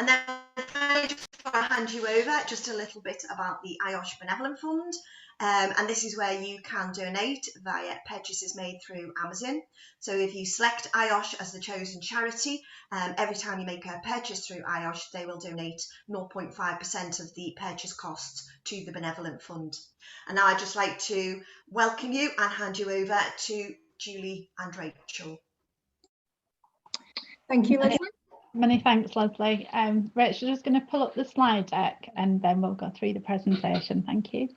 And then just before I hand you over, just a little bit about the IOSH Benevolent Fund. And this is where you can donate via purchases made through Amazon. So if you select IOSH as the chosen charity, every time you make a purchase through IOSH, they will donate 0.5% of the purchase costs to the Benevolent Fund. And now I'd just like to welcome you and hand you over to Julie and Rachel. Thank you, Leslie. Many thanks, Leslie. Rachel's just going to pull up the slide deck and then we'll go through the presentation. Thank you.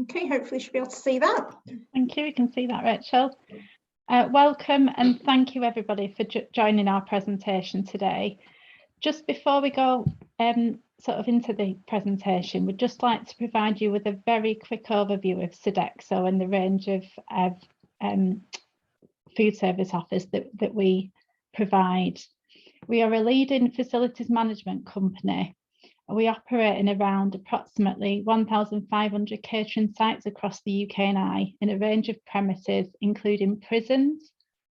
Okay, hopefully you should be able to see that. Thank you, we can see that, Rachel. Welcome and thank you everybody for joining our presentation today. Just before we go sort of into the presentation, we'd just like to provide you with a very quick overview of Sodexo and the range of food service offers that we provide. We are a leading facilities management company. We operate in around approximately 1,500 catering sites across the UK and I in a range of premises, including prisons,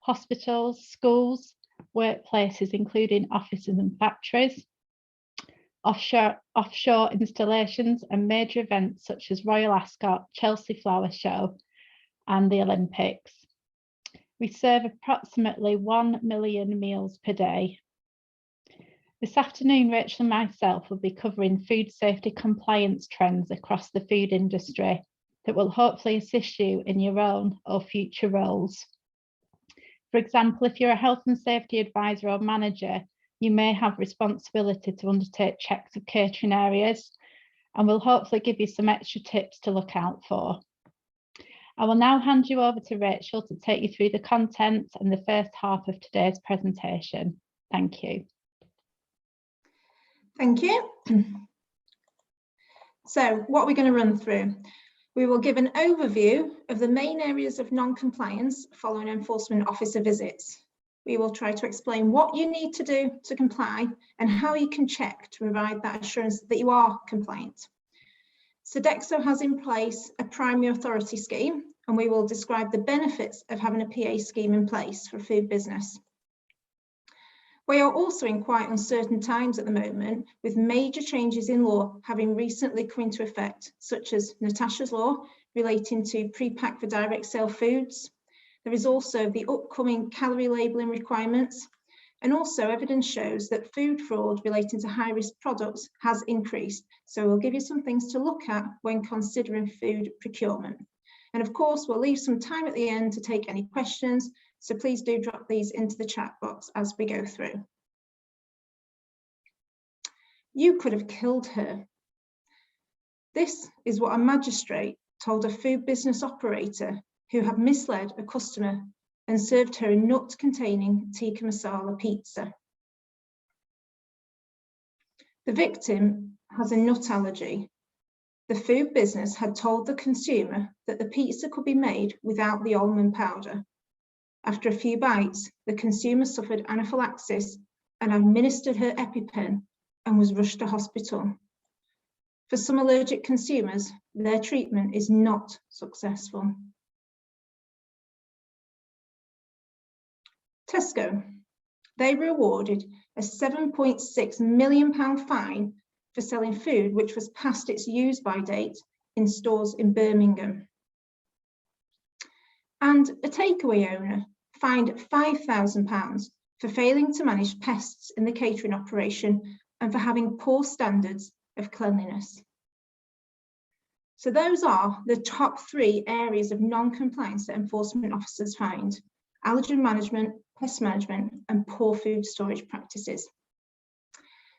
hospitals, schools, workplaces, including offices and factories, offshore installations and major events such as Royal Ascot, Chelsea Flower Show and the Olympics. We serve approximately 1 million meals per day. This afternoon, Rachel and myself will be covering food safety compliance trends across the food industry that will hopefully assist you in your own or future roles. For example, if you're a health and safety advisor or manager, you may have responsibility to undertake checks of catering areas, and we'll hopefully give you some extra tips to look out for. I will now hand you over to Rachel to take you through the content and the first half of today's presentation. Thank you. Thank you. So what are we going to run through? We will give an overview of the main areas of non-compliance following enforcement officer visits. We will try to explain what you need to do to comply and how you can check to provide that assurance that you are compliant. Sodexo has in place a primary authority scheme, and we will describe the benefits of having a PA scheme in place for a food business. We are also in quite uncertain times at the moment, with major changes in law having recently come into effect, such as Natasha's law relating to pre-packed for direct sale foods. There is also the upcoming calorie labelling requirements, and also evidence shows that food fraud relating to high-risk products has increased. So we'll give you some things to look at when considering food procurement. And of course, we'll leave some time at the end to take any questions. So please do drop these into the chat box as we go through. You could have killed her. This is what a magistrate told a food business operator who had misled a customer and served her a nut-containing tikka masala pizza. The victim has a nut allergy. The food business had told the consumer that the pizza could be made without the almond powder. After a few bites, the consumer suffered anaphylaxis and administered her EpiPen and was rushed to hospital. For some allergic consumers, their treatment is not successful. Tesco, they were awarded a £7.6 million fine for selling food which was past its use-by date in stores in Birmingham. And a takeaway owner fined £5,000 for failing to manage pests in the catering operation and for having poor standards of cleanliness. So those are the top 3 areas of non-compliance that enforcement officers find: allergen management, pest management, and poor food storage practices.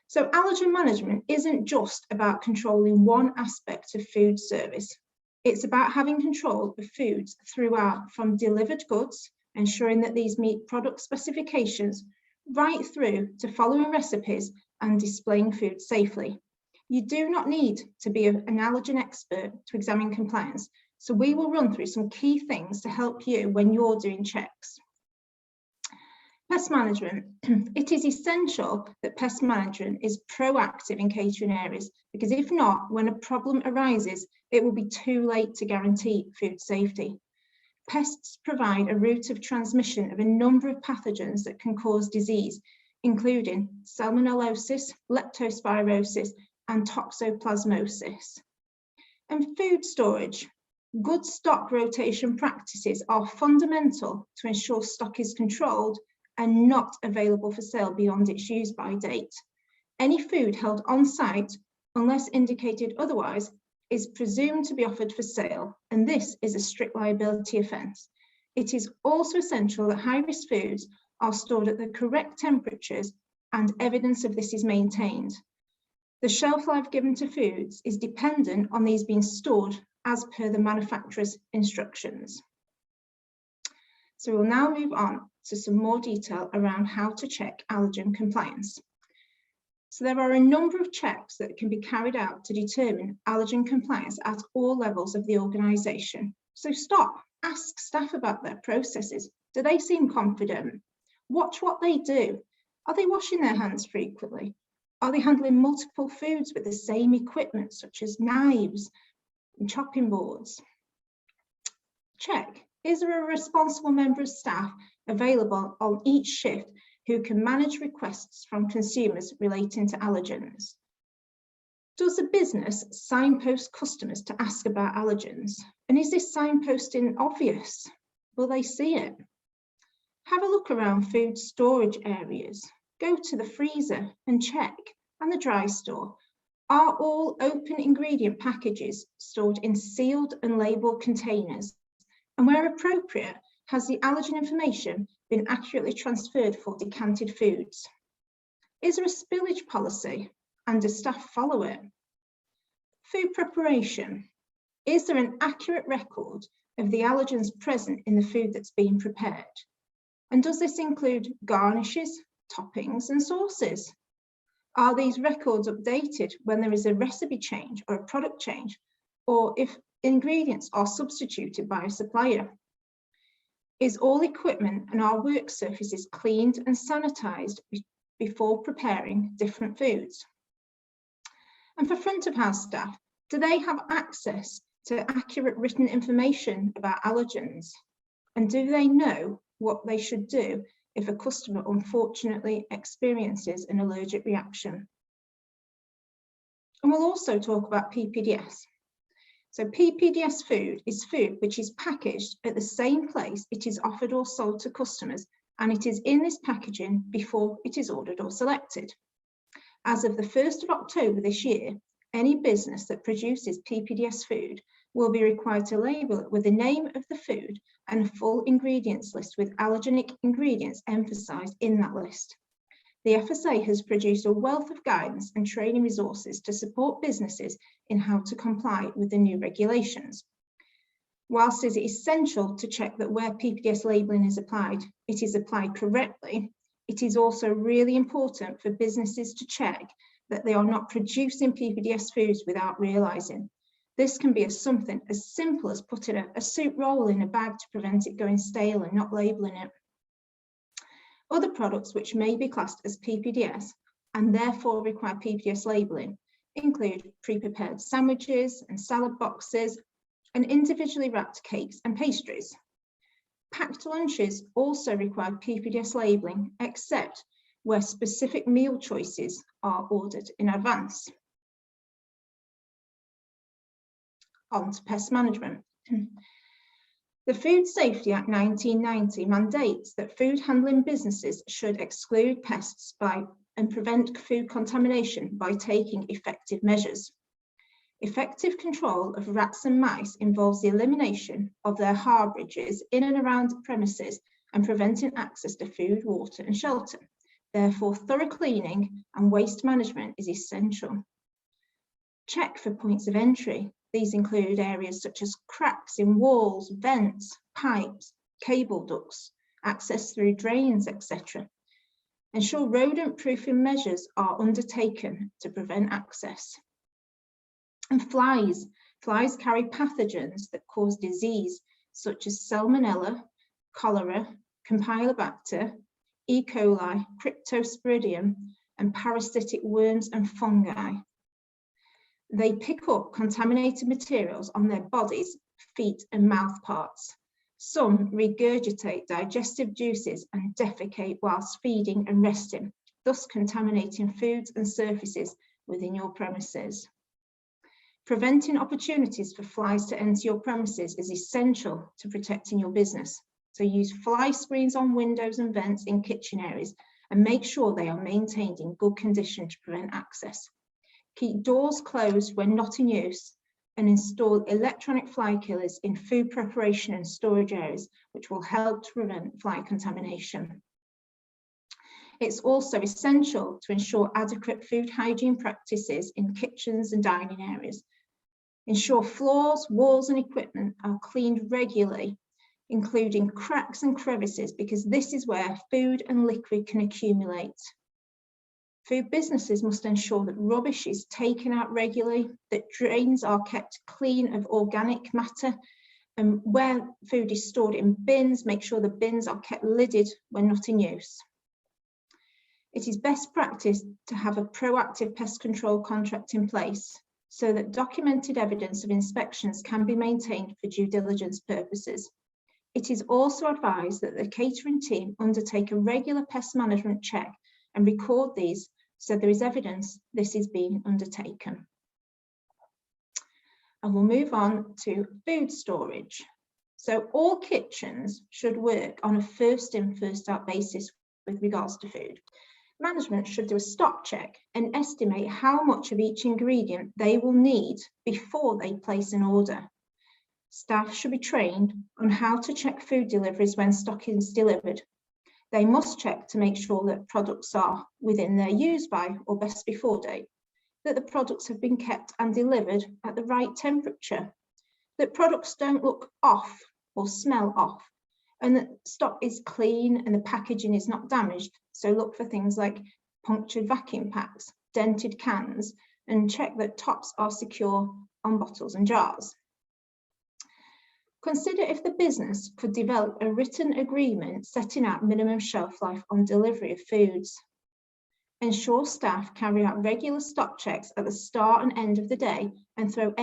So allergen management isn't just about controlling one aspect of food service. It's about having control of foods throughout, from delivered goods, ensuring that these meet product specifications, right through to following recipes and displaying food safely. You do not need to be an allergen expert to examine compliance, so we will run through some key things to help you when you're doing checks. Pest management. It is essential that pest management is proactive in catering areas, because if not, when a problem arises, it will be too late to guarantee food safety. Pests provide a route of transmission of a number of pathogens that can cause disease, including salmonellosis, leptospirosis, and toxoplasmosis. And food storage. Good stock rotation practices are fundamental to ensure stock is controlled and not available for sale beyond its use-by date. Any food held on site, unless indicated otherwise, is presumed to be offered for sale, and this is a strict liability offence. It is also essential that high-risk foods are stored at the correct temperatures, and evidence of this is maintained. The shelf life given to foods is dependent on these being stored as per the manufacturer's instructions. So we'll now move on to some more detail around how to check allergen compliance. So there are a number of checks that can be carried out to determine allergen compliance at all levels of the organisation. So stop, ask staff about their processes. Do they seem confident? Watch what they do. Are they washing their hands frequently? Are they handling multiple foods with the same equipment, such as knives and chopping boards? Check, is there a responsible member of staff available on each shift who can manage requests from consumers relating to allergens? Does the business signpost customers to ask about allergens? And is this signposting obvious? Will they see it? Have a look around food storage areas. Go to the freezer and check, and the dry store. Are all open ingredient packages stored in sealed and labelled containers? And where appropriate, has the allergen information been accurately transferred for decanted foods? Is there a spillage policy, and do staff follow it? Food preparation. Is there an accurate record of the allergens present in the food that's being prepared? And does this include garnishes, toppings, and sauces? Are these records updated when there is a recipe change or a product change, or if ingredients are substituted by a supplier? Is all equipment and our work surfaces cleaned and sanitised before preparing different foods? And for front of house staff, do they have access to accurate written information about allergens? And do they know what they should do if a customer unfortunately experiences an allergic reaction? And we'll also talk about PPDS. So PPDS food is food which is packaged at the same place it is offered or sold to customers, and it is in this packaging before it is ordered or selected. As of the 1st of October this year, any business that produces PPDS food will be required to label it with the name of the food and a full ingredients list with allergenic ingredients emphasised in that list. The FSA has produced a wealth of guidance and training resources to support businesses in how to comply with the new regulations. Whilst it is essential to check that where PPDS labelling is applied, it is applied correctly, it is also really important for businesses to check that they are not producing PPDS foods without realising. This can be something as simple as putting a soup roll in a bag to prevent it going stale and not labelling it. Other products which may be classed as PPDS and therefore require PPDS labelling include pre-prepared sandwiches and salad boxes and individually wrapped cakes and pastries. Packed lunches also require PPDS labelling, except where specific meal choices are ordered in advance. On to pest management. The Food Safety Act 1990 mandates that food handling businesses should exclude pests and prevent food contamination by taking effective measures. Effective control of rats and mice involves the elimination of their harbourages in and around premises and preventing access to food, water and shelter. Therefore, thorough cleaning and waste management is essential. Check for points of entry. These include areas such as cracks in walls, vents, pipes, cable ducts, access through drains, etc. Ensure rodent proofing measures are undertaken to prevent access. And flies. Flies carry pathogens that cause disease, such as salmonella, cholera, campylobacter, E. coli, Cryptosporidium, and parasitic worms and fungi. They pick up contaminated materials on their bodies, feet, and mouth parts. Some regurgitate digestive juices and defecate whilst feeding and resting, thus contaminating foods and surfaces within your premises. Preventing opportunities for flies to enter your premises is essential to protecting your business. So use fly screens on windows and vents in kitchen areas and make sure they are maintained in good condition to prevent access. Keep doors closed when not in use and install electronic fly killers in food preparation and storage areas, which will help to prevent fly contamination. It's also essential to ensure adequate food hygiene practices in kitchens and dining areas. Ensure floors, walls, and equipment are cleaned regularly, including cracks and crevices, because this is where food and liquid can accumulate. Food businesses must ensure that rubbish is taken out regularly, that drains are kept clean of organic matter, and where food is stored in bins, make sure the bins are kept lidded when not in use. It is best practice to have a proactive pest control contract in place so that documented evidence of inspections can be maintained for due diligence purposes. It is also advised that the catering team undertake a regular pest management check and record these so there is evidence this is being undertaken. And we'll move on to food storage. So all kitchens should work on a first in, first out basis with regards to food. Management should do a stock check and estimate how much of each ingredient they will need before they place an order. Staff should be trained on how to check food deliveries when stock is delivered. They must check to make sure that products are within their use by or best before date, that the products have been kept and delivered at the right temperature, that products don't look off or smell off, and that stock is clean and the packaging is not damaged. So look for things like punctured vacuum packs, dented cans, and check that tops are secure on bottles and jars. Consider if the business could develop a written agreement setting out minimum shelf life on delivery of foods. Ensure staff carry out regular stock checks at the start and end of the day and throw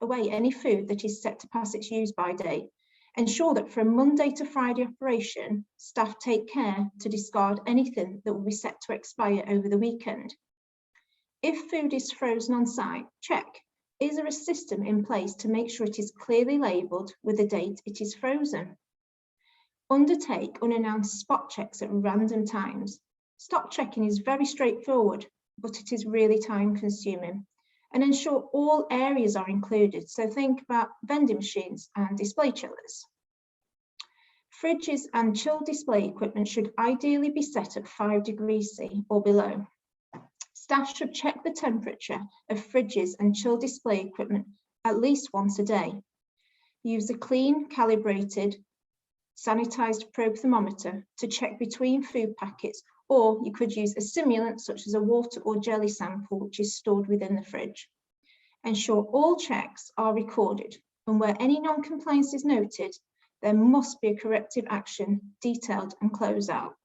away any food that is set to pass its use by date. Ensure that for a Monday to Friday operation, staff take care to discard anything that will be set to expire over the weekend. If food is frozen on site, check. Is there a system in place to make sure it is clearly labelled with the date it is frozen? Undertake unannounced spot checks at random times. Stock checking is very straightforward, but it is really time consuming. And ensure all areas are included. So think about vending machines and display chillers. Fridges and chill display equipment should ideally be set at 5 degrees C or below. Staff should check the temperature of fridges and chill display equipment at least once a day. Use a clean, calibrated, sanitized probe thermometer to check between food packets, or you could use a simulant such as a water or jelly sample which is stored within the fridge. Ensure all checks are recorded, and where any non-compliance is noted, there must be a corrective action detailed and closed out.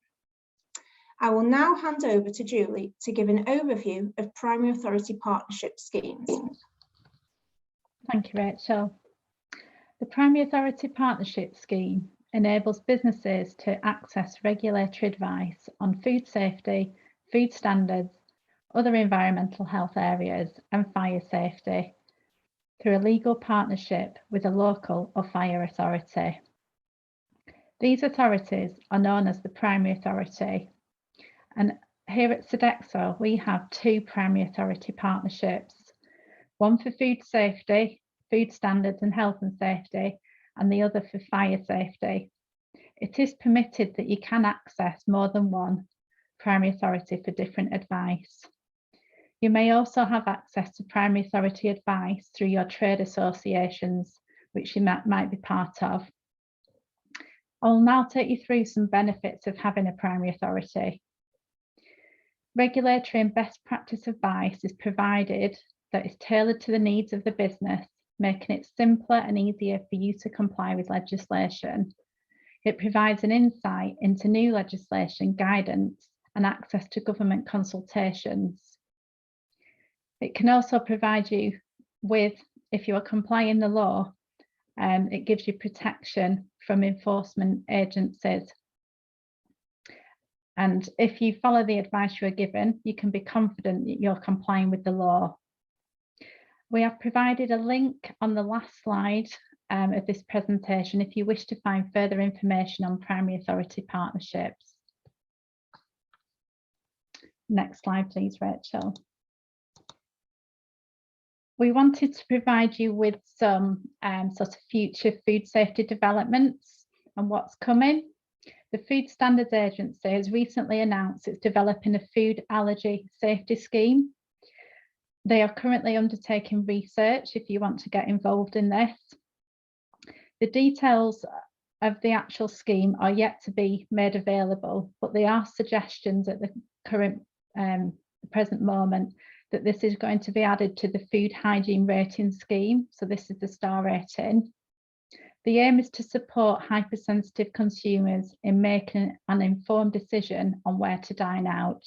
I will now hand over to Julie to give an overview of primary authority partnership schemes. Thank you, Rachel. The Primary Authority Partnership Scheme enables businesses to access regulatory advice on food safety, food standards, other environmental health areas, and fire safety through a legal partnership with a local or fire authority. These authorities are known as the Primary Authority. And here at Sodexo, we have 2 primary authority partnerships, one for food safety, food standards and health and safety, and the other for fire safety. It is permitted that you can access more than one primary authority for different advice. You may also have access to primary authority advice through your trade associations, which you might be part of. I'll now take you through some benefits of having a primary authority. Regulatory and best practice advice is provided that is tailored to the needs of the business, making it simpler and easier for you to comply with legislation. It provides an insight into new legislation, guidance, and access to government consultations. It can also provide you with, if you are complying the law, it gives you protection from enforcement agencies. And if you follow the advice you are given, you can be confident that you're complying with the law. We have provided a link on the last slide of this presentation if you wish to find further information on primary authority partnerships. Next slide, please, Rachel. We wanted to provide you with some sort of future food safety developments and what's coming. The Food Standards Agency has recently announced it's developing a food allergy safety scheme. They are currently undertaking research if you want to get involved in this. The details of the actual scheme are yet to be made available, but there are suggestions at the present moment that this is going to be added to the food hygiene rating scheme. So this is the star rating. The aim is to support hypersensitive consumers in making an informed decision on where to dine out.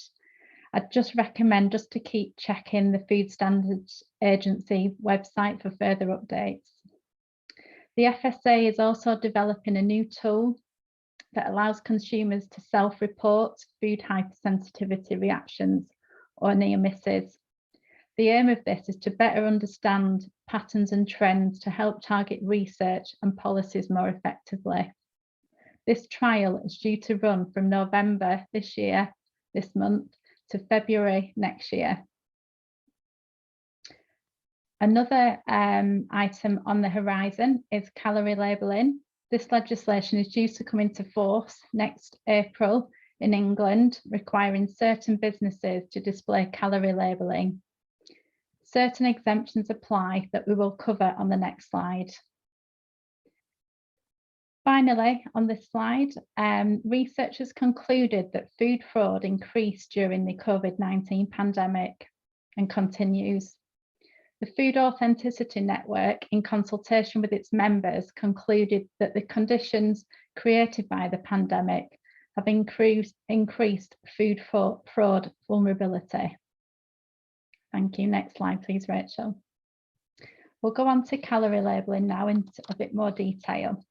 I'd just recommend just to keep checking the Food Standards Agency website for further updates. The FSA is also developing a new tool that allows consumers to self-report food hypersensitivity reactions or near misses. The aim of this is to better understand patterns and trends to help target research and policies more effectively. This trial is due to run from November this month, to February next year. Another item on the horizon is calorie labelling. This legislation is due to come into force next April in England, requiring certain businesses to display calorie labelling. Certain exemptions apply that we will cover on the next slide. Finally, on this slide, research has concluded that food fraud increased during the COVID-19 pandemic and continues. The Food Authenticity Network, in consultation with its members, concluded that the conditions created by the pandemic have increased food fraud vulnerability. Thank you. Next slide, please, Rachel. We'll go on to calorie labelling now in a bit more detail.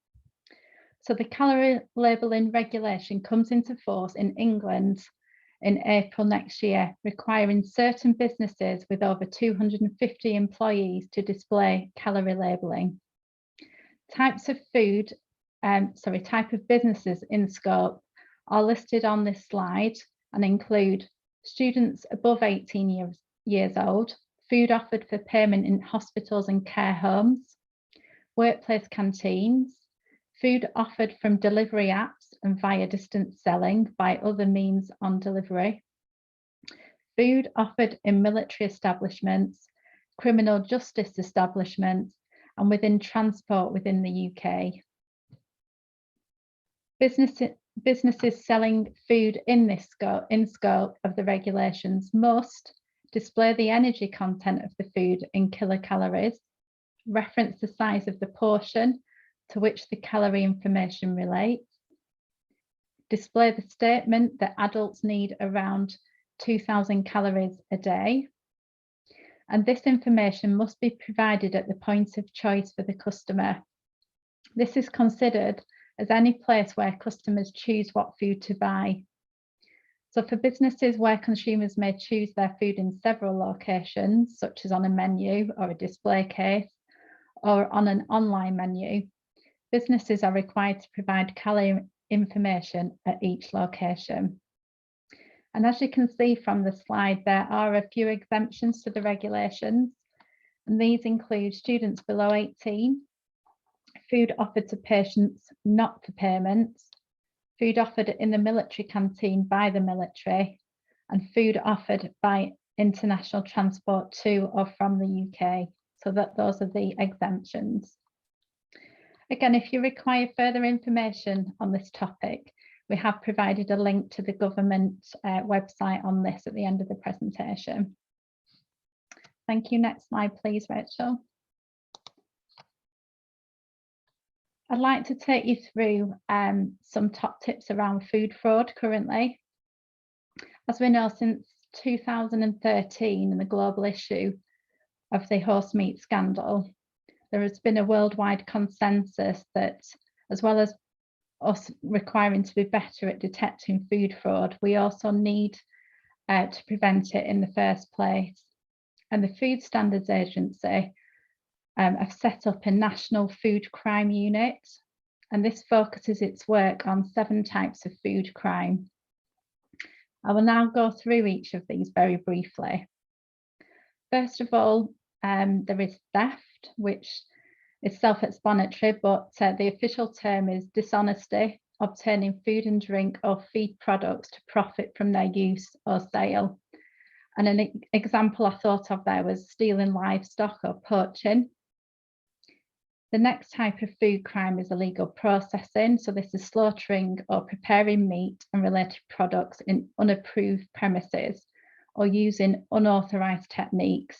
So the calorie labelling regulation comes into force in England in April next year, requiring certain businesses with over 250 employees to display calorie labelling. Type of businesses in scope are listed on this slide and include students above 18 years old, food offered for payment in hospitals and care homes, workplace canteens, food offered from delivery apps and via distance selling by other means on delivery, food offered in military establishments, criminal justice establishments, and within transport within the UK. Businesses selling food in scope of the regulations must display the energy content of the food in kilocalories, reference the size of the portion to which the calorie information relates, display the statement that adults need around 2,000 calories a day, and this information must be provided at the point of choice for the customer. This is considered as any place where customers choose what food to buy. So for businesses where consumers may choose their food in several locations, such as on a menu or a display case, or on an online menu, businesses are required to provide calorie information at each location. And as you can see from the slide, there are a few exemptions to the regulations, and these include students below 18, food offered to patients not for payment, food offered in the military canteen by the military, and food offered by international transport to or from the UK. So those are the exemptions. Again, if you require further information on this topic, we have provided a link to the government website on this at the end of the presentation. Thank you. Next slide, please, Rachel. I'd like to take you through some top tips around food fraud currently. As we know, since 2013 and the global issue of the horse meat scandal, there has been a worldwide consensus that, as well as us requiring to be better at detecting food fraud, we also need to prevent it in the first place. And the Food Standards Agency have set up a national food crime unit, and this focuses its work on 7 types of food crime. I will now go through each of these very briefly. First of all, there is theft, which is self-explanatory, but the official term is dishonesty, obtaining food and drink or feed products to profit from their use or sale. And an example I thought of there was stealing livestock or poaching. The next type of food crime is illegal processing. So this is slaughtering or preparing meat and related products in unapproved premises or using unauthorized techniques.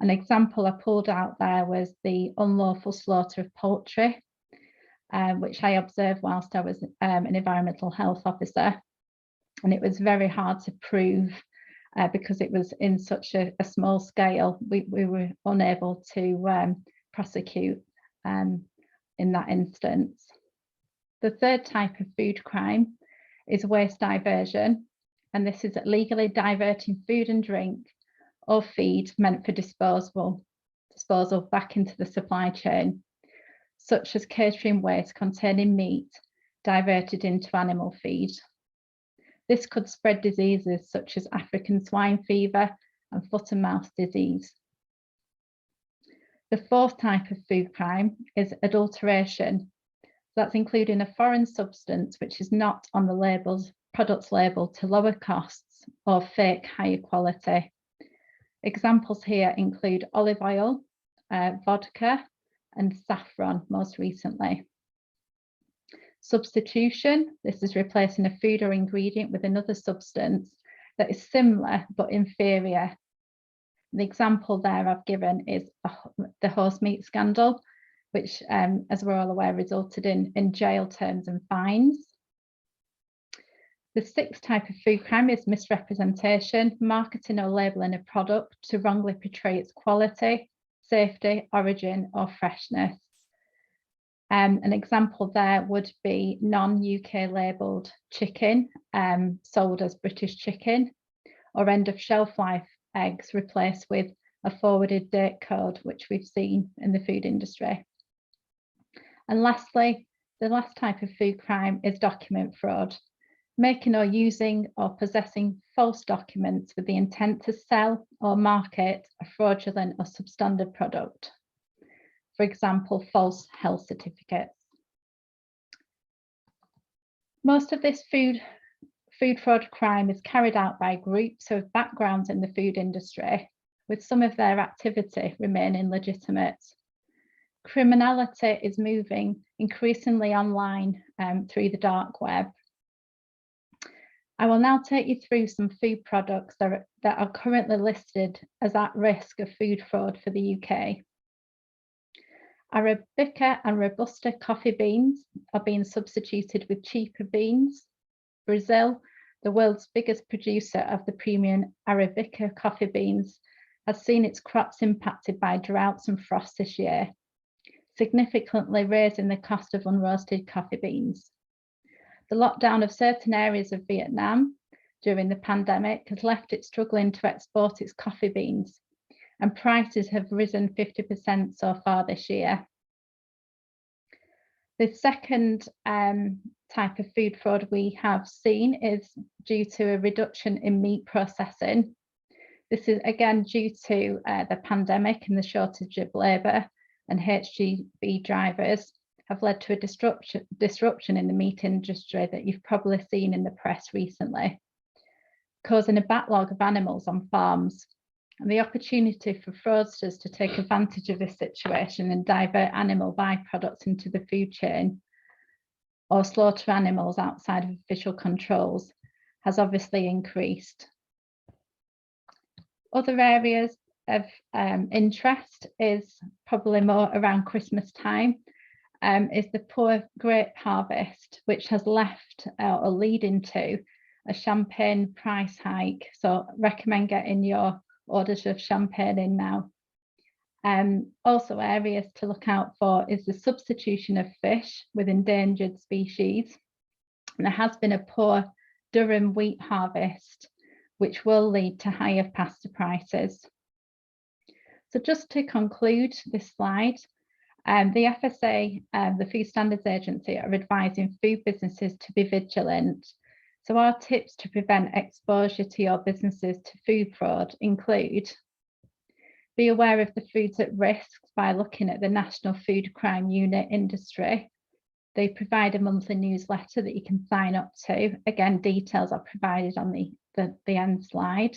An example I pulled out there was the unlawful slaughter of poultry, which I observed whilst I was an environmental health officer. And it was very hard to prove because it was in such a small scale. We were unable to prosecute in that instance. The third type of food crime is waste diversion, and this is illegally diverting food and drink or feed meant for disposal back into the supply chain, such as catering waste containing meat diverted into animal feed. This could spread diseases such as African swine fever and foot and mouth disease. The fourth type of food crime is adulteration. That's including a foreign substance which is not on the product's label to lower costs or fake higher quality. Examples here include olive oil, vodka, and saffron most recently. Substitution, this is replacing a food or ingredient with another substance that is similar but inferior. The example there I've given is the horse meat scandal, which, as we're all aware, resulted in jail terms and fines. The sixth type of food crime is misrepresentation, marketing or labelling a product to wrongly portray its quality, safety, origin, or freshness. An example there would be non-UK labelled chicken sold as British chicken, or end of shelf life eggs replaced with a forwarded date code, which we've seen in the food industry. And lastly, the last type of food crime is document fraud, making or using or possessing false documents with the intent to sell or market a fraudulent or substandard product. For example, false health certificates. Most of this food fraud crime is carried out by groups who have backgrounds in the food industry, with some of their activity remaining legitimate. Criminality is moving increasingly online through the dark web. I will now take you through some food products that are currently listed as at risk of food fraud for the UK. Arabica and Robusta coffee beans are being substituted with cheaper beans. Brazil, the world's biggest producer of the premium Arabica coffee beans, has seen its crops impacted by droughts and frost this year, significantly raising the cost of unroasted coffee beans. The lockdown of certain areas of Vietnam during the pandemic has left it struggling to export its coffee beans, and prices have risen 50% so far this year. The second type of food fraud we have seen is due to a reduction in meat processing. This is again due to the pandemic and the shortage of labour, and HGV drivers have led to a disruption in the meat industry that you've probably seen in the press recently, causing a backlog of animals on farms. And the opportunity for fraudsters to take advantage of this situation and divert animal byproducts into the food chain or slaughter animals outside of official controls has obviously increased. Other areas of interest is probably more around Christmas time. is the poor grape harvest, which has left or leading to a champagne price hike. So recommend getting your orders of champagne in now. Also areas to look out for is the substitution of fish with endangered species. And there has been a poor durum wheat harvest, which will lead to higher pasta prices. So just to conclude this slide, the FSA, the Food Standards Agency, are advising food businesses to be vigilant. So our tips to prevent exposure to your businesses to food fraud include: be aware of the foods at risk by looking at the National Food Crime Unit Industry. They provide a monthly newsletter that you can sign up to. Again, details are provided on the end slide.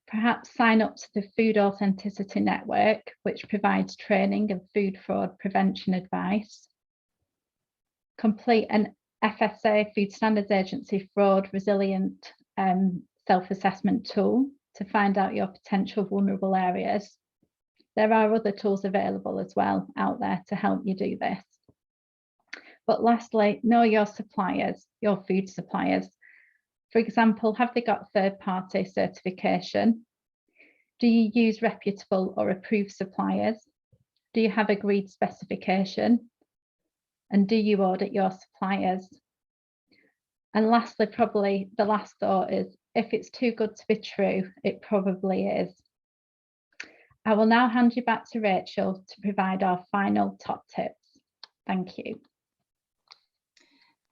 Perhaps sign up to the Food Authenticity Network, which provides training and food fraud prevention advice. Complete an FSA, Food Standards Agency, fraud resilient self-assessment tool to find out your potential vulnerable areas. There are other tools available as well out there to help you do this. But lastly, know your suppliers, your food suppliers. For example, have they got third-party certification? Do you use reputable or approved suppliers? Do you have agreed specification? And do you audit your suppliers? And lastly, probably the last thought is, if it's too good to be true, it probably is. I will now hand you back to Rachel to provide our final top tips. Thank you.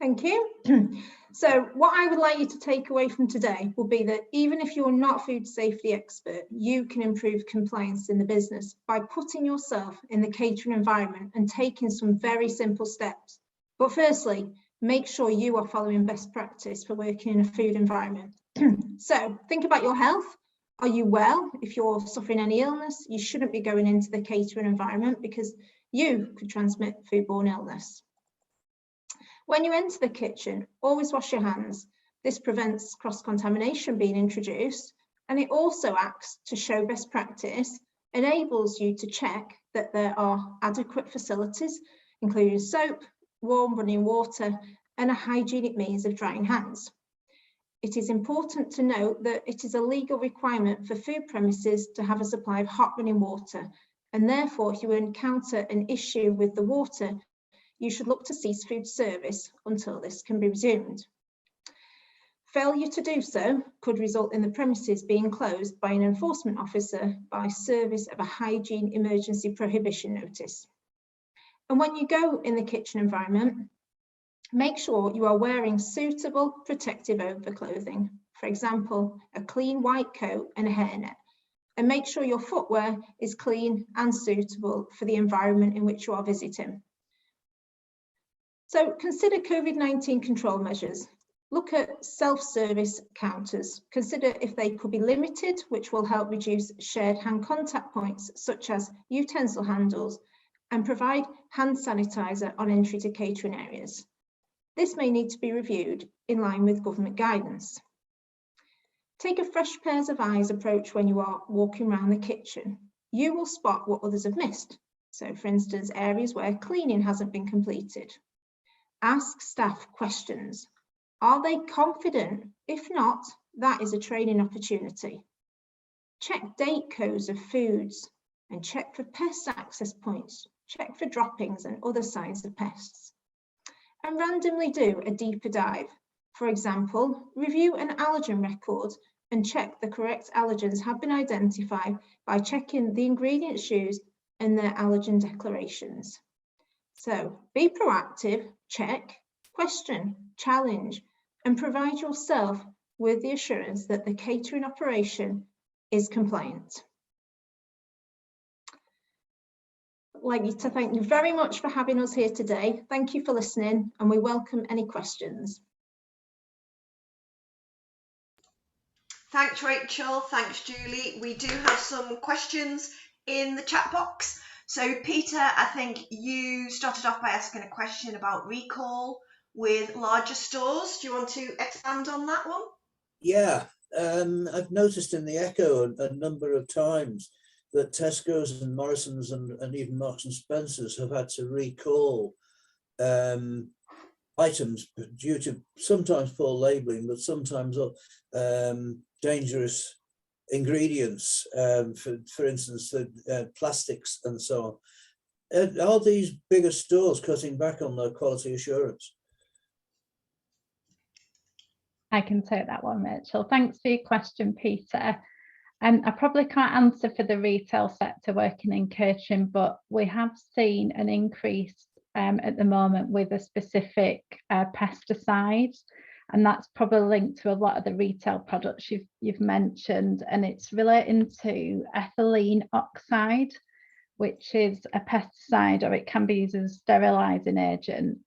Thank you. So what I would like you to take away from today will be that even if you're not a food safety expert, you can improve compliance in the business by putting yourself in the catering environment and taking some very simple steps. But firstly, make sure you are following best practice for working in a food environment. So think about your health. Are you well? If you're suffering any illness, you shouldn't be going into the catering environment because you could transmit foodborne illness. When you enter the kitchen, always wash your hands. This prevents cross-contamination being introduced, and it also acts to show best practice, enables you to check that there are adequate facilities, including soap, warm running water, and a hygienic means of drying hands. It is important to note that it is a legal requirement for food premises to have a supply of hot running water, and therefore if you encounter an issue with the water, you should look to cease food service until this can be resumed. Failure to do so could result in the premises being closed by an enforcement officer by service of a hygiene emergency prohibition notice. And when you go in the kitchen environment, make sure you are wearing suitable protective overclothing. For example, a clean white coat and a hairnet. And make sure your footwear is clean and suitable for the environment in which you are visiting. So consider COVID-19 control measures. Look at self-service counters. Consider if they could be limited, which will help reduce shared hand contact points, such as utensil handles, and provide hand sanitizer on entry to catering areas. This may need to be reviewed in line with government guidance. Take a fresh pairs of eyes approach when you are walking around the kitchen. You will spot what others have missed. So for instance, areas where cleaning hasn't been completed. Ask staff questions. Are they confident? If not, that is a training opportunity. Check date codes of foods and check for pest access points. Check for droppings and other signs of pests. And randomly do a deeper dive. For example, review an allergen record and check the correct allergens have been identified by checking the ingredients used and their allergen declarations. So be proactive, check, question, challenge, and provide yourself with the assurance that the catering operation is compliant. I'd like to thank you very much for having us here today. Thank you for listening, and we welcome any questions. Thanks, Rachel. Thanks, Julie. We do have some questions in the chat box. So Peter, I think you started off by asking a question about recall with larger stores. Do you want to expand on that one? Yeah, I've noticed in the Echo a number of times that Tesco's and Morrison's and even Marks and Spencer's have had to recall items due to sometimes poor labelling, but sometimes dangerous ingredients, for instance, plastics and so on. Are these bigger stores cutting back on their quality assurance? I can take that one, Rachel. Thanks for your question, Peter. I probably can't answer for the retail sector working in catering, but we have seen an increase at the moment with a specific pesticide, and that's probably linked to a lot of the retail products you've mentioned, and it's relating to ethylene oxide, which is a pesticide, or it can be used as a sterilising agent,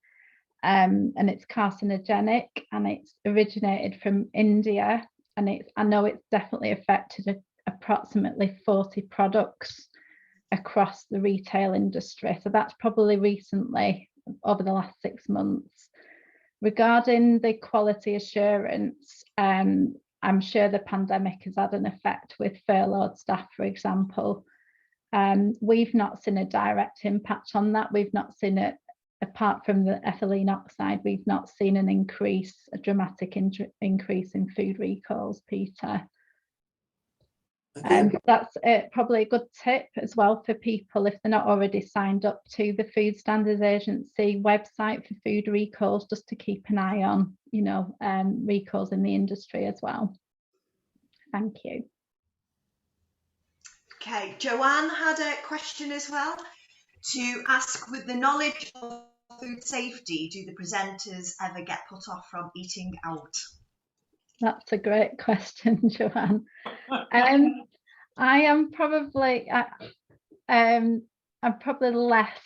and it's carcinogenic, and it's originated from India, and I know it's definitely affected approximately 40 products across the retail industry. So that's probably recently, over the last 6 months. Regarding the quality assurance, I'm sure the pandemic has had an effect with furloughed staff, for example. We've not seen a direct impact on that. We've not seen it, apart from the ethylene oxide, we've not seen a dramatic increase in food recalls, Peter. That's probably a good tip as well for people if they're not already signed up to the Food Standards Agency website for food recalls, just to keep an eye on, recalls in the industry as well. Thank you. Okay, Joanne had a question as well to ask, with the knowledge of food safety, do the presenters ever get put off from eating out? That's a great question, Joanne. I am probably, I'm probably less,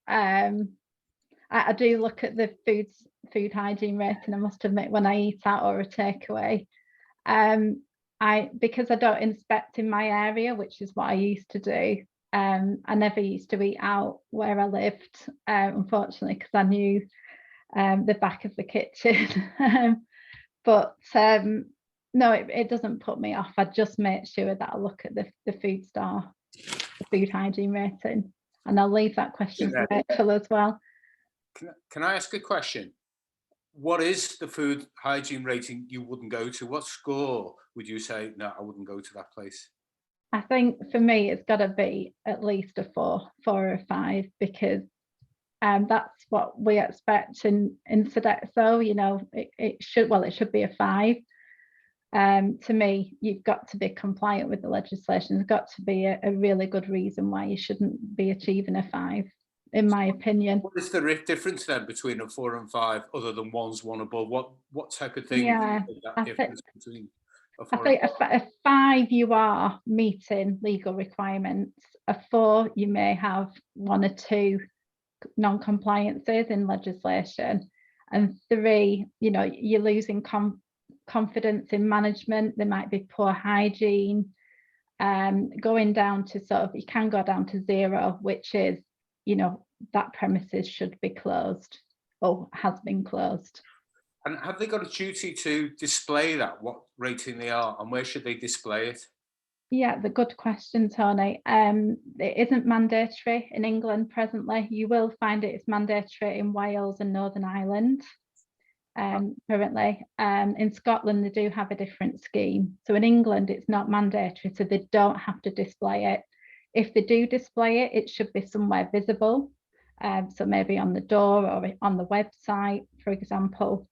I do look at the food hygiene rating, I must admit, when I eat out or a takeaway. Because I don't inspect in my area, which is what I used to do. I never used to eat out where I lived, unfortunately, because I knew the back of the kitchen. But no, it doesn't put me off. I just make sure that I look at the food hygiene rating, and I'll leave that question for Rachel as well. Can I ask a question? What is the food hygiene rating you wouldn't go to? What score would you say, no, I wouldn't go to that place? I think for me, it's got to be at least a 4 or a 5, because that's what we expect in Sodexo. It should be a 5. To me, you've got to be compliant with the legislation. There's got to be a really good reason why you shouldn't be achieving a 5, in my opinion. What is the difference then between a 4 and 5, other than one's one above? What type of thing? Yeah, that difference between a 4 I think a 5, you are meeting legal requirements. A 4, you may have 1 or 2 non-compliances in legislation, and 3, you're losing confidence in management. There might be poor hygiene, going down to you can go down to 0, which is, that premises should be closed or has been closed. And have they got a duty to display that, what rating they are, and where should they display it? Yeah, the good question, Tony. It isn't mandatory in England presently. You will find it's mandatory in Wales and Northern Ireland currently. In Scotland, they do have a different scheme. So in England, it's not mandatory, so they don't have to display it. If they do display it, it should be somewhere visible. So maybe on the door or on the website, for example.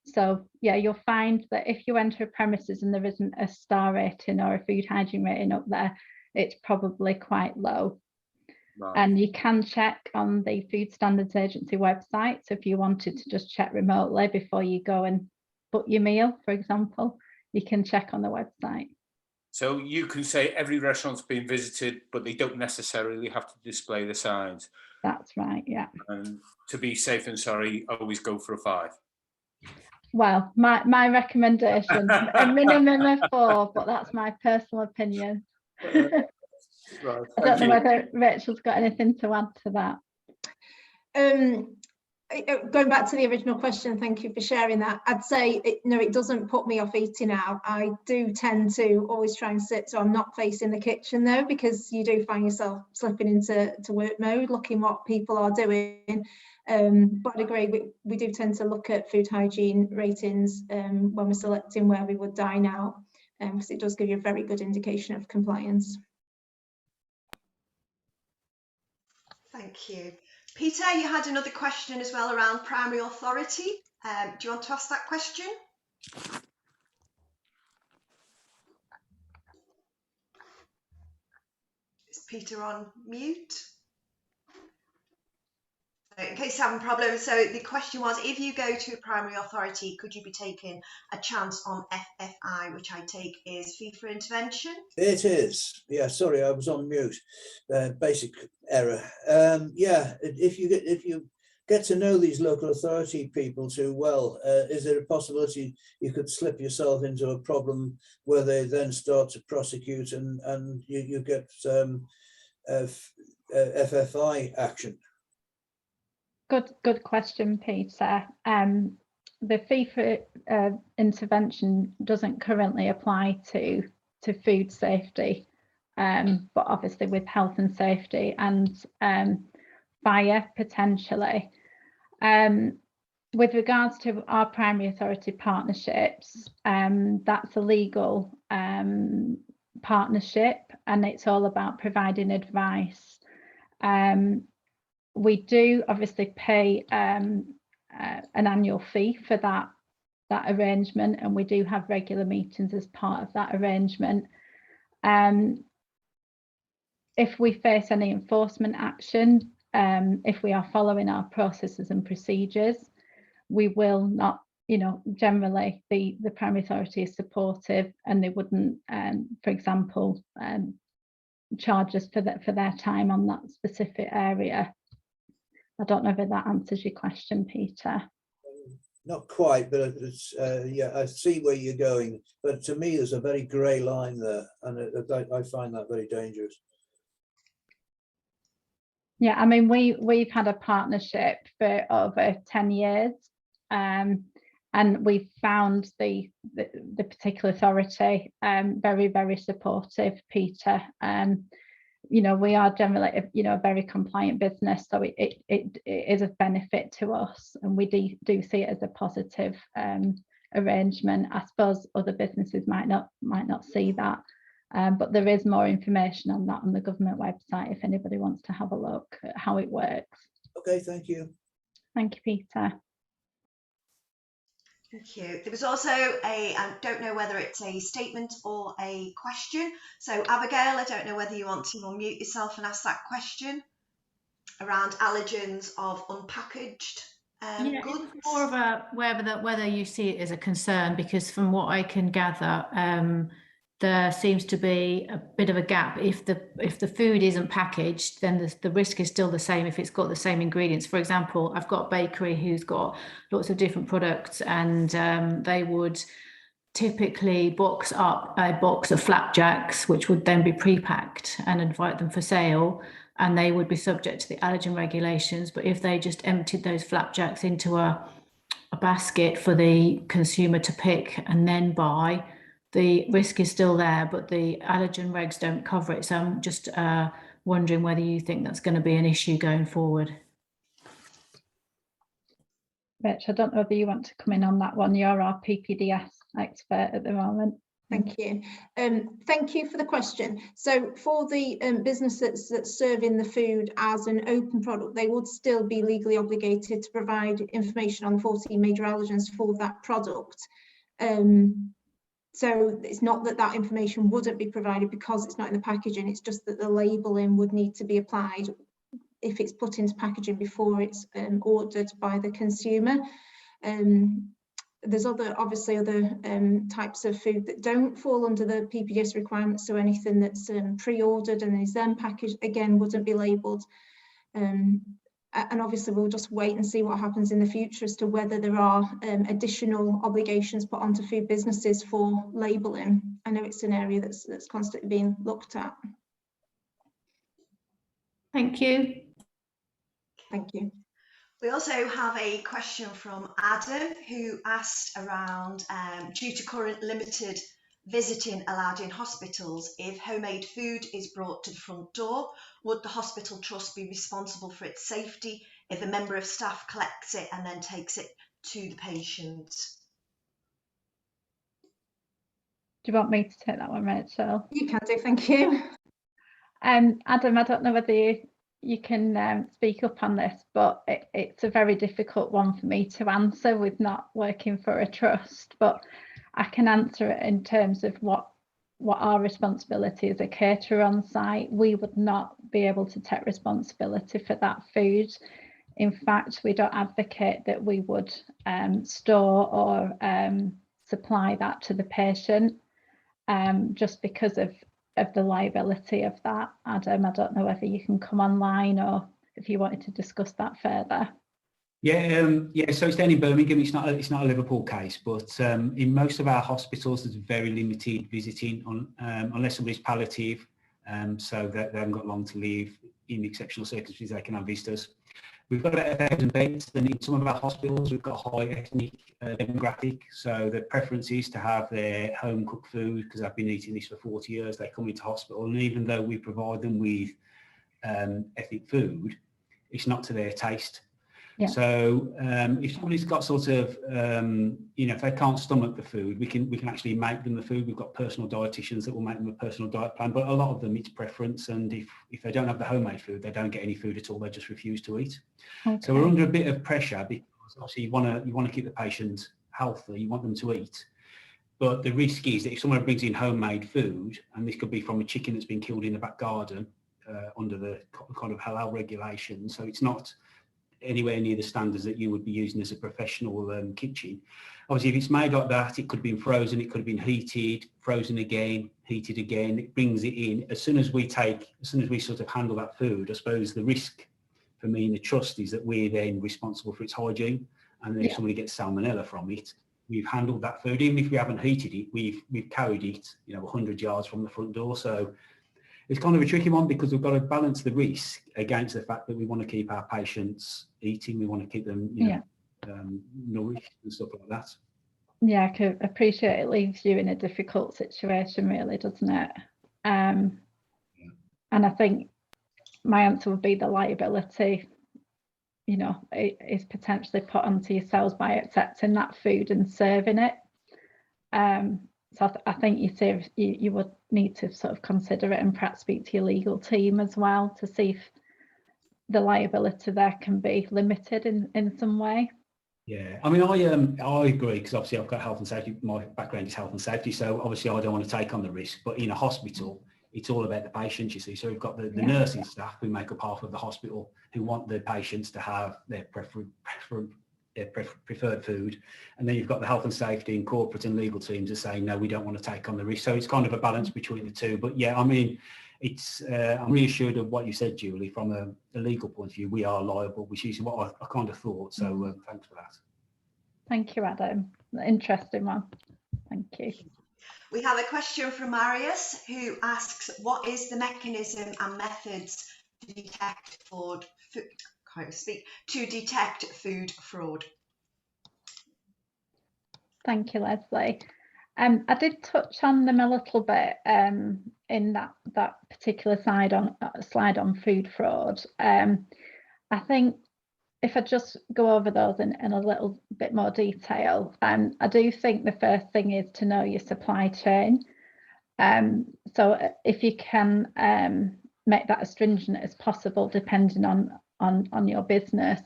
So yeah, you'll find that if you enter a premises and there isn't a star rating or a food hygiene rating up there, it's probably quite low. Right. And you can check on the Food Standards Agency website. So if you wanted to just check remotely before you go and book your meal, for example, you can check on the website. So you can say every restaurant's been visited, but they don't necessarily have to display the signs. That's right, yeah. And to be safe and sorry, always go for a 5. Well, my recommendation, a minimum of 4, but that's my personal opinion. Right, I don't know whether Rachel's got anything to add to that. Going back to the original question, thank you for sharing that. I'd say, no, it doesn't put me off eating out. I do tend to always try and sit so I'm not facing the kitchen though, because you do find yourself slipping into work mode, looking what people are doing. But I agree, we do tend to look at food hygiene ratings when we're selecting where we would dine out, because it does give you a very good indication of compliance. Thank you. Peter, you had another question as well around primary authority. Do you want to ask that question? Is Peter on mute? In case you're having problems, so the question was, if you go to a primary authority, could you be taking a chance on FFI, which I take is fee for intervention? It is. Yeah, sorry, I was on mute. Basic error. Yeah, if you get to know these local authority people too well, is there a possibility you could slip yourself into a problem where they then start to prosecute and you get FFI action? Good question, Peter. The fee for intervention doesn't currently apply to food safety, but obviously with health and safety and fire potentially. With regards to our primary authority partnerships, that's a legal partnership, and it's all about providing advice. We do obviously pay an annual fee for that arrangement, and we do have regular meetings as part of that arrangement. If we face any enforcement action, if we are following our processes and procedures, we will not, generally the primary authority is supportive, and they wouldn't, for example, charge us for their time on that specific area. I don't know if that answers your question, Peter. Not quite, but it's, yeah, I see where you're going. But to me, there's a very grey line there, and I find that very dangerous. Yeah, I mean, we've had a partnership for over 10 years, and we've found the particular authority very, very supportive, Peter. We are generally, a very compliant business, so it is of benefit to us, and we do see it as a positive arrangement. I suppose other businesses might not see that, but there is more information on that on the government website if anybody wants to have a look at how it works. Okay, thank you. Thank you, Peter. Thank you. There was also I don't know whether it's a statement or a question. So Abigail, I don't know whether you want to unmute yourself and ask that question around allergens of unpackaged goods. It's more of a whether you see it as a concern, because from what I can gather, there seems to be a bit of a gap. If the food isn't packaged, then the risk is still the same if it's got the same ingredients. For example, I've got a bakery who's got lots of different products, and they would typically box up a box of flapjacks, which would then be pre-packed and invite them for sale, and they would be subject to the allergen regulations. But if they just emptied those flapjacks into a basket for the consumer to pick and then buy, the risk is still there, but the allergen regs don't cover it. So I'm just wondering whether you think that's going to be an issue going forward. Rich, I don't know whether you want to come in on that one. You're our PPDS expert at the moment. Thank you. Thank you for the question. So for the business that's serving the food as an open product, they would still be legally obligated to provide information on the 14 major allergens for that product. So it's not that information wouldn't be provided because it's not in the packaging, it's just that the labelling would need to be applied if it's put into packaging before it's ordered by the consumer. There's obviously other types of food that don't fall under the PPDS requirements, so anything that's pre-ordered and is then packaged, again, wouldn't be labelled. And obviously we'll just wait and see what happens in the future as to whether there are additional obligations put onto food businesses for labelling. I know it's an area that's constantly being looked at. Thank you. Thank you. We also have a question from Adam, who asked around, due to current limited visiting allowed in hospitals, if homemade food is brought to the front door, would the hospital trust be responsible for its safety if a member of staff collects it and then takes it to the patient? Do you want me to take that one, Rachel? You can do, thank you. Adam, I don't know whether you can speak up on this, but it's a very difficult one for me to answer with not working for a trust, but I can answer it in terms of what our responsibility as a caterer on site. We would not be able to take responsibility for that food. In fact, we don't advocate that we would store or supply that to the patient, just because of the liability of that. Adam, I don't know whether you can come online or if you wanted to discuss that further. Yeah, so it's down in Birmingham. It's not a Liverpool case, but in most of our hospitals, there's very limited visiting on unless somebody's palliative, so that they haven't got long to live. In exceptional circumstances, they can have visitors. We've got about 1,000 beds, and in some of our hospitals, we've got a high ethnic demographic. So the preference is to have their home cooked food, because I've been eating this for 40 years. They come into hospital, and even though we provide them with ethnic food, it's not to their taste. Yeah. So if somebody's got sort of, if they can't stomach the food, we can actually make them the food. We've got personal dietitians that will make them a personal diet plan, but a lot of them it's preference. And if they don't have the homemade food, they don't get any food at all. They just refuse to eat. Okay. So we're under a bit of pressure because obviously you want to keep the patient healthy. You want them to eat. But the risk is that if someone brings in homemade food, and this could be from a chicken that's been killed in the back garden under the kind of halal regulation, so it's not anywhere near the standards that you would be using as a professional kitchen. Obviously, if it's made like that, it could have been frozen, it could have been heated, frozen again, heated again. It brings it in. As soon as we sort of handle that food, I suppose the risk for me and the trust is that we're then responsible for its hygiene. And then if somebody gets salmonella from it, we've handled that food. Even if we haven't heated it, we've carried it, 100 yards from the front door. So it's kind of a tricky one because we've got to balance the risk against the fact that we want to keep our patients eating. We want to keep them, nourished and stuff like that. Yeah, I can appreciate it leaves you in a difficult situation, really, doesn't it? And I think my answer would be the liability, it is potentially put onto yourselves by accepting that food and serving it. So I think you would need to sort of consider it and perhaps speak to your legal team as well to see if the liability there can be limited in some way. Yeah, I mean, I agree because obviously I've got health and safety. My background is health and safety, so obviously I don't want to take on the risk. But in a hospital, it's all about the patients, you see. So we've got the nursing staff who make up half of the hospital who want the patients to have their preferred food, and then you've got the health and safety and corporate and legal teams are saying no, we don't want to take on the risk. So it's kind of a balance between the two. But yeah, I mean, it's I'm reassured of what you said, Julie. From a legal point of view, we are liable, which is what I kind of thought. So thanks for that. Thank you, Adam. Interesting one. Thank you. We have a question from Marius, who asks, what is the mechanism and methods to detect food fraud? Thank you, Leslie. I did touch on them a little bit in that particular slide on food fraud. I think if I just go over those in a little bit more detail, I do think the first thing is to know your supply chain. So if you can make that as stringent as possible, depending on your business.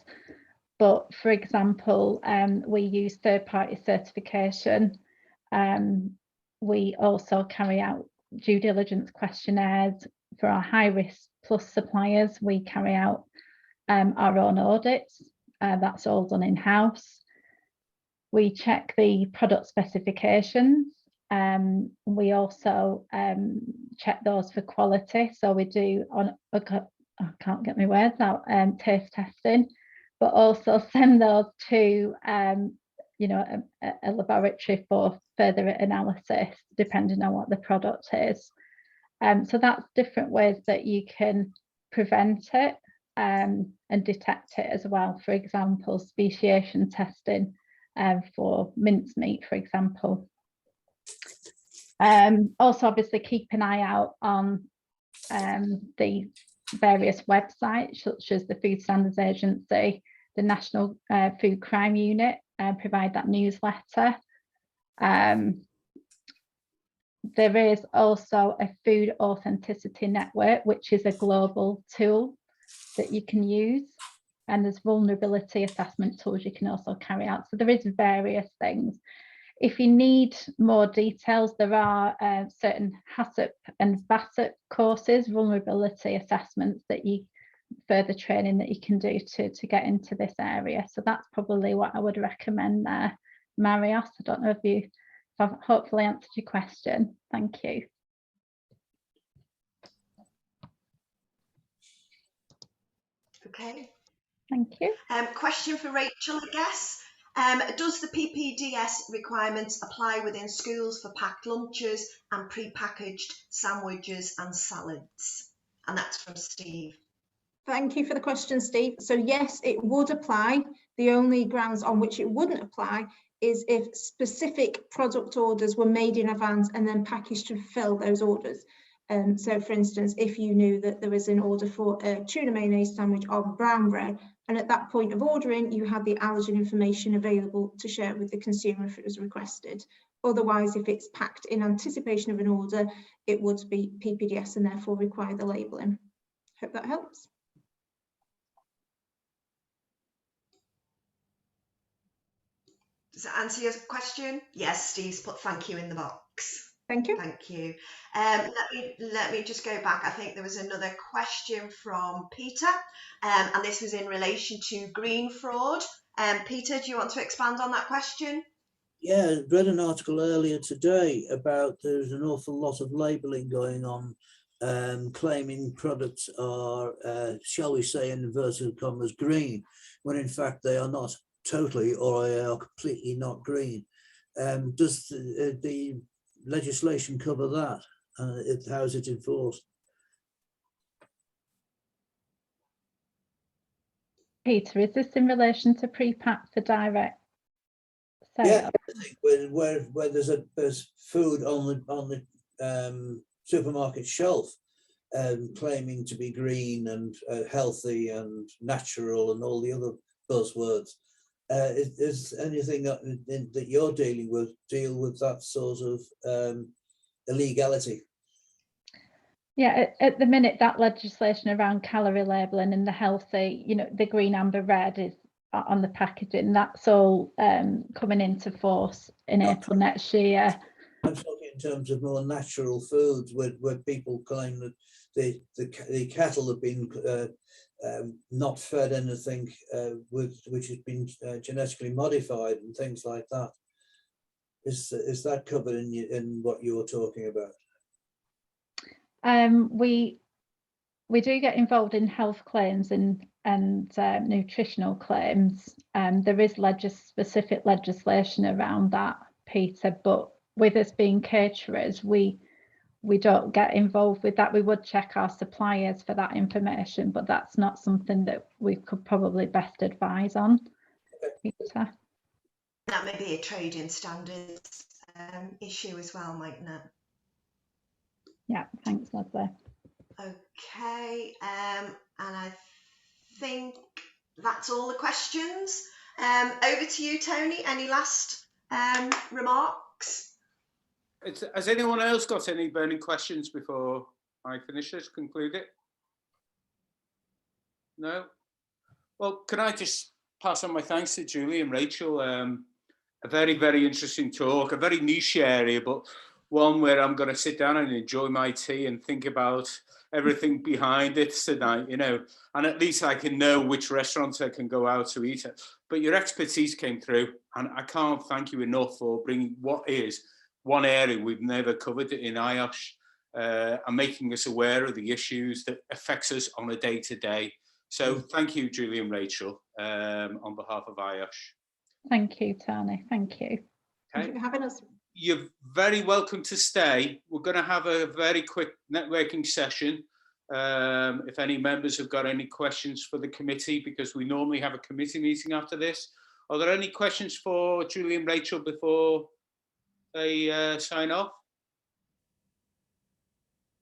But for example, we use third-party certification. We also carry out due diligence questionnaires for our high-risk plus suppliers. We carry out our own audits. That's all done in-house. We check the product specifications. We also check those for quality. So we do I can't get my words out, taste testing, but also send those to a laboratory for further analysis, depending on what the product is. So that's different ways that you can prevent it. and detect it as well. For example, speciation testing for mincemeat, for example. Also, obviously, keep an eye out on the various websites, such as the Food Standards Agency, the National Food Crime Unit, provide that newsletter. There is also a food authenticity network, which is a global tool that you can use. And there's vulnerability assessment tools you can also carry out. So there is various things. If you need more details, there are certain HACCP and VACCP courses, vulnerability assessments, that you further training that you can do to get into this area. So that's probably what I would recommend there. Marios, I don't know if I've hopefully answered your question. Thank you. Okay. Thank you. Question for Rachel, I guess. Does the PPDS requirements apply within schools for packed lunches and pre-packaged sandwiches and salads? And that's from Steve. Thank you for the question, Steve. So yes, it would apply. The only grounds on which it wouldn't apply is if specific product orders were made in advance and then packaged to fill those orders. So for instance, if you knew that there was an order for a tuna mayonnaise sandwich on brown bread, and at that point of ordering, you had the allergen information available to share with the consumer if it was requested. Otherwise, if it's packed in anticipation of an order, it would be PPDS and therefore require the labelling. Hope that helps. Does that answer your question? Yes, Steve's put thank you in the box. Thank you. Thank you. Let me just go back. I think there was another question from Peter, and this was in relation to green fraud. Peter, do you want to expand on that question? Yeah, I read an article earlier today about there's an awful lot of labelling going on, claiming products are, shall we say, in inverted commas, green, when in fact they are not totally, or they are completely not green. Does the legislation cover that? How is it enforced? Peter, is this in relation to pre-pack for direct sale? Yeah, where there's food on the supermarket shelf, claiming to be green and healthy and natural and all the other buzzwords. Is anything that you're dealing with deal with that sort of illegality? Yeah, at the minute, that legislation around calorie labelling and the healthy, you know, the green, amber, red is on the packaging. That's all coming into force in April next year. I'm talking in terms of more natural foods, where people claim that the cattle have been not fed anything which has been genetically modified and things like that. Is that covered in what you're talking about? We do get involved in health claims and nutritional claims. There is specific legislation around that, Peter, but with us being caterers, we don't get involved with that. We would check our suppliers for that information, but that's not something that we could probably best advise on, Peter. That may be a trading standards issue as well, mightn't it? Yeah, thanks, Leslie. Okay, and I think that's all the questions. Over to you, Tony. Any last remarks? Has anyone else got any burning questions before I finish this, conclude it? No? Well, can I just pass on my thanks to Julie and Rachel? A very, very interesting talk, a very niche area, but one where I'm going to sit down and enjoy my tea and think about everything behind it tonight, you know, and at least I can know which restaurants I can go out to eat at. But your expertise came through, and I can't thank you enough for bringing what is one area we've never covered in IOSH, and making us aware of the issues that affects us on a day-to-day. So thank you, Julie and Rachel, on behalf of IOSH. Thank you, Tony. Thank you. Okay. Thank you for having us. You're very welcome to stay. We're going to have a very quick networking session If any members have got any questions for the committee, because we normally have a committee meeting after this. Are there any questions for Julie and Rachel before they sign off?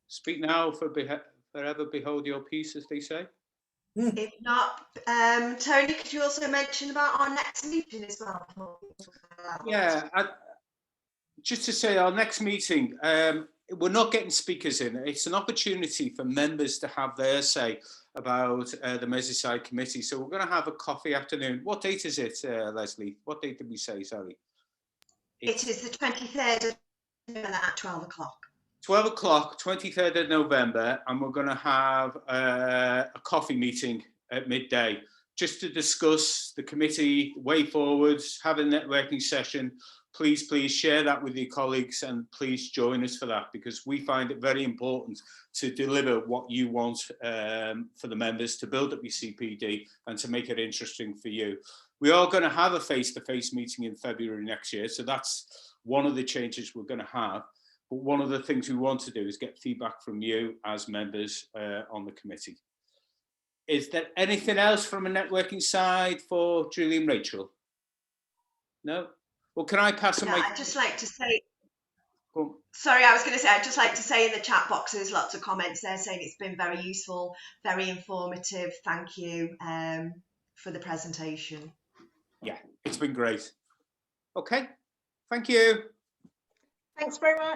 Speak now, forever behold your peace, as they say. If not, Tony, could you also mention about our next meeting as well? Yeah, just to say, our next meeting, we're not getting speakers in. It's an opportunity for members to have their say about the Merseyside committee. So we're going to have a coffee afternoon. What date is it, Leslie? What date did we say? Sorry. It is the 23rd of November at 12 o'clock. 12 o'clock, 23rd of November, and we're going to have a coffee meeting at midday just to discuss the committee, way forwards, have a networking session. Please share that with your colleagues, and please join us for that, because we find it very important to deliver what you want for the members, to build up your CPD and to make it interesting for you. We are going to have a face-to-face meeting in February next year, so that's one of the changes we're going to have. But one of the things we want to do is get feedback from you as members on the committee. Is there anything else from a networking side for Julie and Rachel? No? Well, can I pass on my... I'd just like to say... Sorry, I was going to say, I'd just like to say in the chat box, there's lots of comments there saying it's been very useful, very informative. Thank you for the presentation. Yeah, it's been great. Okay, thank you. Thanks very much.